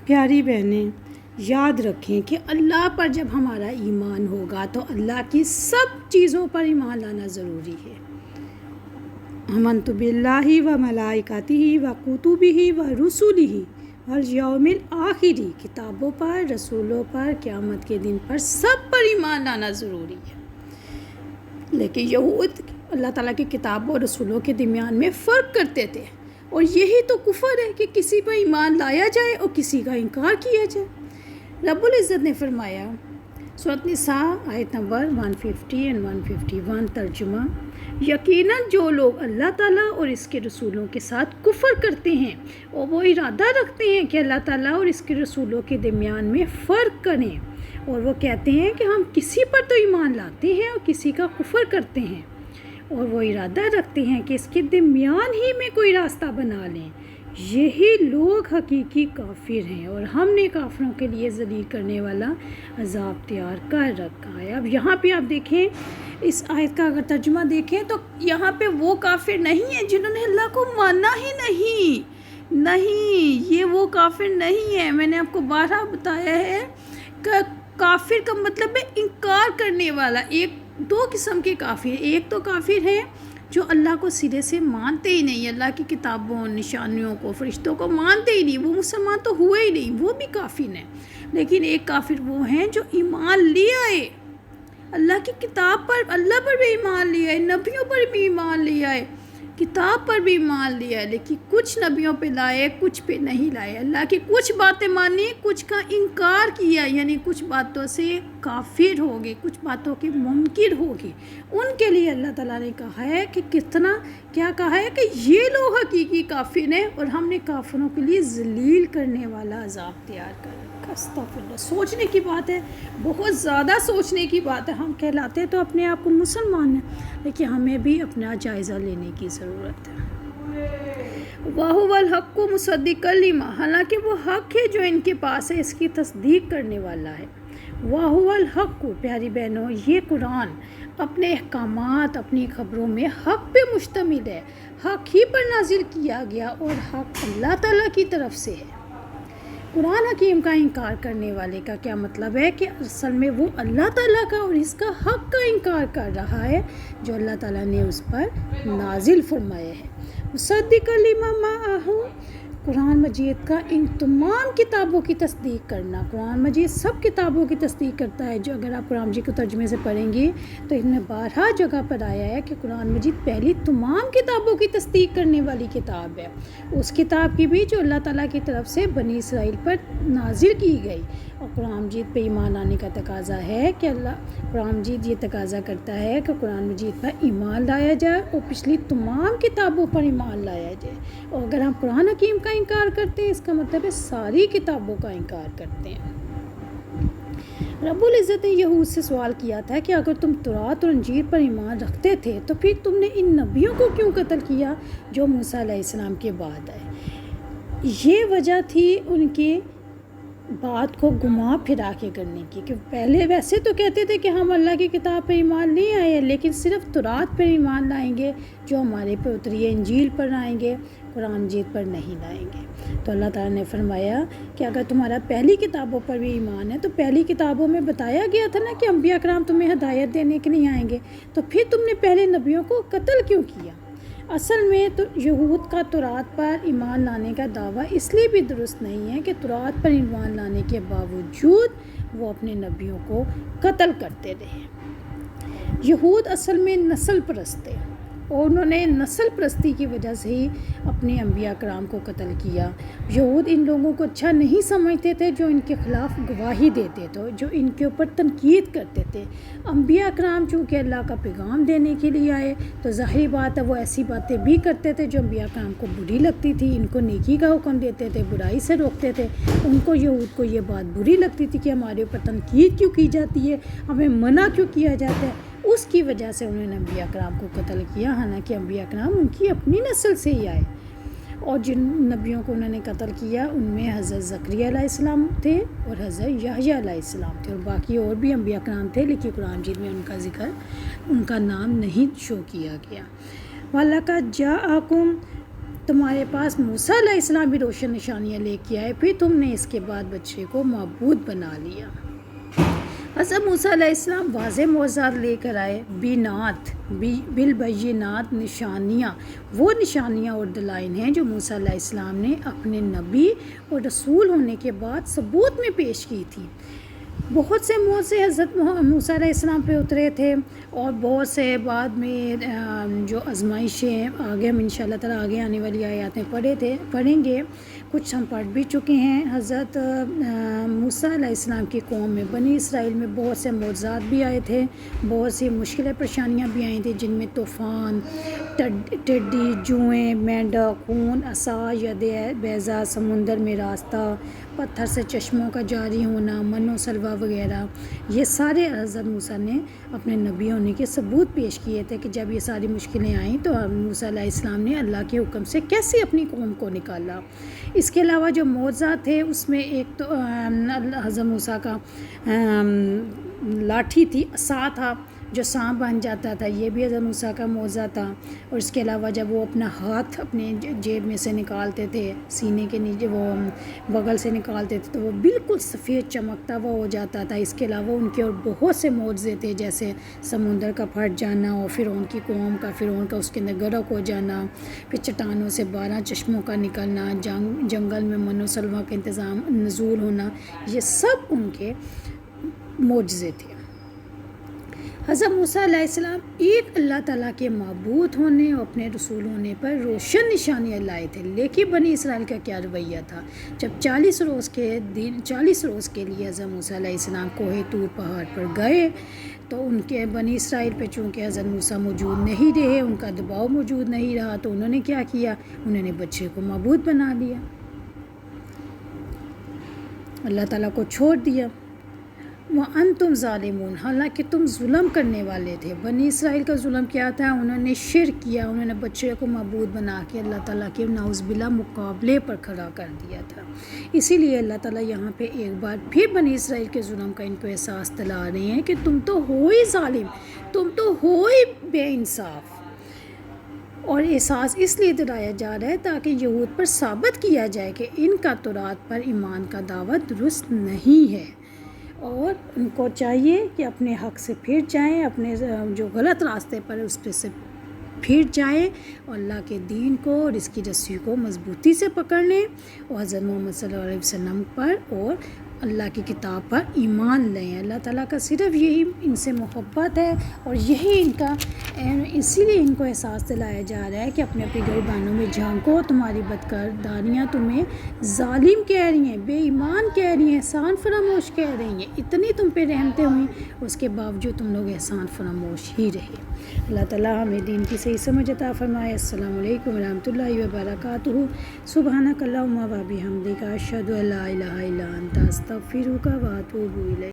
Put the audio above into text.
پیاری بہنیں، یاد رکھیں کہ اللہ پر جب ہمارا ایمان ہوگا تو اللہ کی سب چیزوں پر ایمان لانا ضروری ہے۔ آمنت باللہ و ملائکتہ و کتبہ و رسلہ والیوم الآخر، کتابوں پر، رسولوں پر، قیامت کے دن پر، سب پر ایمان لانا ضروری ہے۔ لیکن یہود اللہ تعالیٰ کی کتابوں اور رسولوں کے درمیان میں فرق کرتے تھے، اور یہی تو کفر ہے کہ کسی پر ایمان لایا جائے اور کسی کا انکار کیا جائے۔ رب العزت نے فرمایا، سورۃ نساء آیت نمبر 150 اور 151 ترجمہ، یقیناً جو لوگ اللہ تعالیٰ اور اس کے رسولوں کے ساتھ کفر کرتے ہیں اور وہ ارادہ رکھتے ہیں کہ اللہ تعالیٰ اور اس کے رسولوں کے درمیان میں فرق کریں، اور وہ کہتے ہیں کہ ہم کسی پر تو ایمان لاتے ہیں اور کسی کا کفر کرتے ہیں، اور وہ ارادہ رکھتے ہیں کہ اس کے درمیان ہی میں کوئی راستہ بنا لیں، یہی لوگ حقیقی کافر ہیں، اور ہم نے کافروں کے لیے ذلیل کرنے والا عذاب تیار کر رکھا ہے۔ اب یہاں پہ آپ دیکھیں، اس آیت کا اگر ترجمہ دیکھیں تو یہاں پہ وہ کافر نہیں ہیں جنہوں نے اللہ کو مانا ہی نہیں، یہ وہ کافر نہیں ہے۔ میں نے آپ کو بارہا بتایا ہے کہ کافر کا مطلب ہے انکار کرنے والا۔ دو قسم کے کافر، ایک تو کافر ہے جو اللہ کو سرے سے مانتے ہی نہیں، اللہ کی کتابوں، نشانیوں کو، فرشتوں کو مانتے ہی نہیں، وہ مسلمان تو ہوئے ہی نہیں، وہ بھی کافر ہیں۔ لیکن ایک کافر وہ ہیں جو ایمان لے آئے، اللہ کی کتاب پر، اللہ پر بھی ایمان لے آئے، نبیوں پر بھی ایمان لے آئے، کتاب پر بھی ایمان لیا، لیکن کچھ نبیوں پہ لائے، کچھ پہ نہیں لائے، اللہ کی کچھ باتیں مانی، کچھ کا انکار کیا، یعنی کچھ باتوں سے کافر ہو گئے، کچھ باتوں کے منکر ہو گئے۔ ان کے لیے اللہ تعالیٰ نے کہا ہے کہ کیا کہا ہے کہ یہ لوگ حقیقی کافر ہیں، اور ہم نے کافروں کے لیے ذلیل کرنے والا عذاب تیار کر رکھا۔ استغفر اللہ، سوچنے کی بات ہے، بہت زیادہ سوچنے کی بات ہے۔ ہم کہلاتے تو اپنے آپ کو مسلمان ہیں، لیکن ہمیں بھی اپنا جائزہ لینے کی ضرورت ہے۔ وَهُوَ الْحَقُّ مُصَدِّقًا لِمَا، حالانکہ وہ حق ہے جو ان کے پاس ہے، اس کی تصدیق کرنے والا ہے۔ وَهُوَ الْحَقُّ، پیاری بہنوں، یہ قرآن اپنے احکامات، اپنی خبروں میں حق پہ مشتمل ہے، حق ہی پر نازل کیا گیا، اور حق اللہ تعالیٰ کی طرف سے ہے۔ قرآن حکیم کا انکار کرنے والے کا کیا مطلب ہے کہ اصل میں وہ اللہ تعالیٰ کا اور اس کا حق کا انکار کر رہا ہے جو اللہ تعالیٰ نے اس پر نازل فرمایا ہے۔ مصدقا لما معہم، قرآن مجید کا ان تمام کتابوں کی تصدیق کرنا۔ قرآن مجید سب کتابوں کی تصدیق کرتا ہے، جو اگر آپ قرآن مجید کو ترجمے سے پڑھیں گے تو ان میں 12 جگہ پر آیا ہے کہ قرآن مجید پہلی تمام کتابوں کی تصدیق کرنے والی کتاب ہے، اس کتاب کی بھی جو اللہ تعالیٰ کی طرف سے بنی اسرائیل پر نازل کی گئی۔ اور قرآن مجید پہ ایمان لانے کا تقاضا ہے کہ قرآن مجید یہ تقاضا کرتا ہے کہ قرآن مجید پر ایمان لایا جائے اور پچھلی تمام کتابوں پر ایمان لایا جائے، اور اگر ہم قرآن حکیم کا انکار کرتے ہیں، اس کا مطلب ہے ساری کتابوں کا انکار کرتے ہیں۔ رب العزت نے یہود سے سوال کیا تھا کہ اگر تم تورات اور انجیل پر ایمان رکھتے تھے تو پھر تم نے ان نبیوں کو کیوں قتل کیا جو موسیٰ علیہ السلام کے بعد آئے؟ یہ وجہ تھی ان کی بات کو گما پھرا کے کرنے کی، کہ پہلے ویسے تو کہتے تھے کہ ہم اللہ کی کتاب پر ایمان نہیں آئے، لیکن صرف تورات پر ایمان لائیں گے جو ہمارے پہ اتری ہے، انجیل پر آئیں گے، قرآن مجید پر نہیں لائیں گے۔ تو اللہ تعالیٰ نے فرمایا کہ اگر تمہارا پہلی کتابوں پر بھی ایمان ہے تو پہلی کتابوں میں بتایا گیا تھا نا کہ انبیاء کرام تمہیں ہدایت دینے کے لیے آئیں گے، تو پھر تم نے پہلے نبیوں کو قتل کیوں کیا؟ اصل میں تو یہود کا تورات پر ایمان لانے کا دعویٰ اس لیے بھی درست نہیں ہے کہ تورات پر ایمان لانے کے باوجود وہ اپنے نبیوں کو قتل کرتے رہے۔ یہود اصل میں نسل پرست تھے، اور انہوں نے نسل پرستی کی وجہ سے ہی اپنے انبیاء کرام کو قتل کیا۔ یہود ان لوگوں کو اچھا نہیں سمجھتے تھے جو ان کے خلاف گواہی دیتے تھے، جو ان کے اوپر تنقید کرتے تھے۔ انبیاء کرام چونکہ اللہ کا پیغام دینے کے لیے آئے تو ظاہری بات ہے وہ ایسی باتیں بھی کرتے تھے جو انبیاء کرام کو بری لگتی تھی، ان کو نیکی کا حکم دیتے تھے، برائی سے روکتے تھے۔ ان کو یہود کو یہ بات بری لگتی تھی کہ ہمارے اوپر تنقید کیوں کی جاتی ہے، ہمیں منع کیوں کیا جاتا ہے، اس کی وجہ سے انہوں نے انبیاء کرام کو قتل کیا، حالانکہ انبیاء کرام ان کی اپنی نسل سے ہی آئے۔ اور جن نبیوں کو انہوں نے قتل کیا ان میں حضرت زکریا علیہ السلام تھے اور حضرت یحییٰ علیہ السلام تھے، اور باقی اور بھی انبیاء کرام تھے، لیکن قرآن مجید میں ان کا ذکر، ان کا نام نہیں شو کیا گیا۔ وَلَقَدْ جَاءَكُمْ تمہارے پاس موسیٰ علیہ السلام بھی روشن نشانیاں لے کے آئے، پھر تم نے اس کے بعد بچے کو معبود بنا لیا۔ حضرت موسیٰ علیہ السلام واضح معجزات لے کر آئے، بالبینات، نشانیاں، وہ نشانیاں اور دلائل ہیں جو موسیٰ علیہ السلام نے اپنے نبی اور رسول ہونے کے بعد ثبوت میں پیش کی تھی۔ بہت سے معجزے حضرت موسیٰ علیہ السلام پہ اترے تھے، اور بہت سے بعد میں جو آزمائشیں آگے ہم انشاءاللہ تعالیٰ آگے آنے والی آیات میں پڑھیں گے، کچھ ہم پڑھ بھی چکے ہیں۔ حضرت موسیٰ علیہ السلام کی قوم میں بنی اسرائیل میں بہت سے معجزات بھی آئے تھے، بہت سی مشکلیں پریشانیاں بھی آئی تھیں، جن میں طوفان، ٹڈی، جوئیں، مینڈک، خون، عصا، ید بیضا، سمندر میں راستہ، پتھر سے چشموں کا جاری ہونا، من و سلوہ وغیرہ، یہ سارے حضرت موسیٰ نے اپنے نبی ہونے کے ثبوت پیش کیے تھے کہ جب یہ ساری مشکلیں آئیں تو موسیٰ علیہ السلام نے اللہ کے حکم سے کیسے اپنی قوم کو نکالا۔ اس کے علاوہ جو معجزات تھے اس میں ایک تو حضرت موسیٰ کا لاٹھی تھی، عصا تھا جو سانپ بن جاتا تھا، یہ بھی حضرت موسیٰ کا معجزہ تھا۔ اور اس کے علاوہ جب وہ اپنا ہاتھ اپنے جیب میں سے نکالتے تھے، سینے کے نیچے وہ بغل سے نکالتے تھے، تو وہ بالکل سفید چمکتا ہوا ہو جاتا تھا۔ اس کے علاوہ ان کے اور بہت سے معجزے تھے، جیسے سمندر کا پھٹ جانا، اور فرعون کی قوم کا، فرعون کا اس کے اندر غرق ہو جانا، پھر چٹانوں سے 12 چشموں کا نکلنا، جنگل میں من و سلوہ کا انتظام نزول ہونا، یہ سب ان کے معجزے تھے۔ حضرت موسیٰ علیہ السلام ایک اللہ تعالیٰ کے معبود ہونے اور اپنے رسول ہونے پر روشن نشانیاں لائے تھے، لیکن بنی اسرائیل کا کیا رویہ تھا؟ جب 40 روز کے لیے حضرت موسیٰ علیہ السلام کوہ طور پہاڑ پر گئے، تو ان کے بنی اسرائیل پہ چونکہ حضرت موسیٰ موجود نہیں رہے، ان کا دباؤ موجود نہیں رہا، تو انہوں نے کیا کیا؟ انہوں نے بچے کو معبود بنا لیا، اللہ تعالیٰ کو چھوڑ دیا۔ وَأَنْتُمْ ظَالِمُونَ، حالانکہ تم ظلم کرنے والے تھے۔ بنی اسرائیل کا ظلم کیا تھا؟ انہوں نے شرک کیا، انہوں نے بچے کو معبود بنا کے اللہ تعالیٰ کے نعوذ باللہ مقابلے پر کھڑا کر دیا تھا۔ اسی لیے اللہ تعالیٰ یہاں پہ ایک بار پھر بنی اسرائیل کے ظلم کا ان کو احساس دلا رہے ہیں کہ تم تو ہو ہی ظالم، تم تو ہو ہی بے انصاف۔ اور احساس اس لیے دلایا جا رہا ہے تاکہ یہود پر ثابت کیا جائے کہ ان کا تورات پر ایمان کا دعویٰ درست نہیں ہے، اور ان کو چاہیے کہ اپنے حق سے پھر جائیں، اپنے جو غلط راستے پر اس پہ سے پھر جائیں، اور اللہ کے دین کو اور اس کی رسی کو مضبوطی سے پکڑ لیں، اور حضرت محمد صلی اللہ علیہ وسلم پر اور اللہ کی کتاب پر ایمان لیں۔ اللہ تعالیٰ کا صرف یہی ان سے محبت ہے، اور یہی ان کا، اسی لیے ان کو احساس دلایا جا رہا ہے کہ اپنے اپنے گریبانوں میں جھانکو، تمہاری بدکرداریاں تمہیں ظالم کہہ رہی ہیں، بے ایمان کہہ رہی ہیں، احسان فراموش کہہ رہی ہیں، اتنی تم پہ رحمتیں ہوئیں، اس کے باوجود تم لوگ احسان فراموش ہی رہے۔ اللہ تعالیٰ ہمیں دین کی صحیح سمجھ عطا فرمائے۔ السلام علیکم ورحمۃ اللہ وبرکاتہ۔ سبحانک اللہم و بحمدک، اشہد ان لا الہ الا انت، استغفرک و اتوب الیک۔